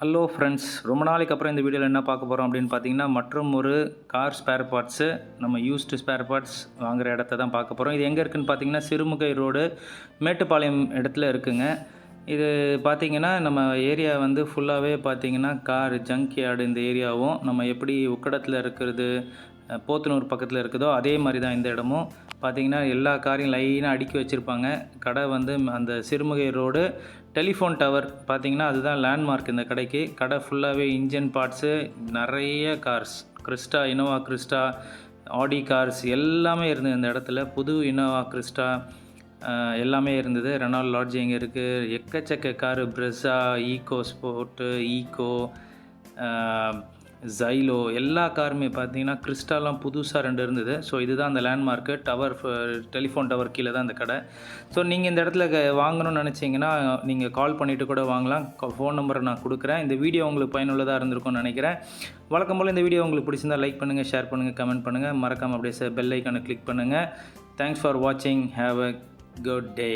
Hello friends, ரொம்ப நாளைக்கு அப்புறம் இந்த வீடியோவில் என்ன பார்க்க போகிறோம் அப்படின்னு பார்த்தீங்கன்னா, மற்றும் ஒரு கார் ஸ்பேர் பார்ட்ஸு, நம்ம யூஸ்டு ஸ்பேர் பார்ட்ஸ் வாங்குகிற இடத்த தான் பார்க்க போகிறோம். இது எங்கே இருக்குதுன்னு பார்த்தீங்கன்னா, சிறுமுகை ரோடு மேட்டுப்பாளையம் இடத்துல இருக்குங்க. இது பார்த்தீங்கன்னா, நம்ம ஏரியா வந்து ஃபுல்லாகவே பார்த்தீங்கன்னா கார் ஜங்க் யார்டு. இந்த ஏரியாவும் நம்ம எப்படி உக்கடத்தில் இருக்கிறது, போத்தனூர் பக்கத்தில் இருக்குதோ அதே மாதிரி தான் இந்த இடமும். பார்த்திங்கன்னா எல்லா காரையும் லைனாக அடுக்கி வச்சுருப்பாங்க. கடை வந்து அந்த சிறுமுகை ரோடு டெலிஃபோன் டவர் பார்த்திங்கன்னா அதுதான் லேண்ட்மார்க் இந்த கடைக்கு. கடை ஃபுல்லாகவே இன்ஜின் பார்ட்ஸு, நிறைய கார்ஸ், கிறிஸ்டா, இனோவா கிறிஸ்டா, ஆடி கார்ஸ் எல்லாமே இருந்தது இந்த இடத்துல. புது இனோவா கிறிஸ்டா எல்லாமே இருந்தது. ரெனால்ட் லாட்ஜ் இங்கே இருக்குது. எக்கச்சக்க car, ப்ரெஸ்ஸா, Eeco sport, Eeco, Xylo எல்லா காருமே பார்த்தீங்கன்னா கிறிஸ்டாலாம் புதுசாக 2 இருந்தது. ஸோ இதுதான் அந்த லேண்ட்மார்க்கு. டவர், டெலிஃபோன் டவர் கீழே தான் அந்த கடை. ஸோ நீங்கள் இந்த இடத்துல வாங்கணும்னு நினச்சிங்கன்னா நீங்கள் கால் பண்ணிவிட்டு கூட வாங்கலாம். ஃபோன் நம்பரை நான் கொடுக்குறேன். இந்த வீடியோ உங்களுக்கு பயனுள்ளதாக இருந்திருக்கும்னு நினைக்கிறேன். வழக்கம் போல் இந்த வீடியோ உங்களுக்கு பிடிச்சிருந்தால் லைக் பண்ணுங்கள், ஷேர் பண்ணுங்கள், கமெண்ட் பண்ணுங்கள். மறக்காமல் அப்படியே பெல் ஐக்கானை கிளிக் பண்ணுங்கள். தேங்க்ஸ் ஃபார் வாட்சிங். Have a good day.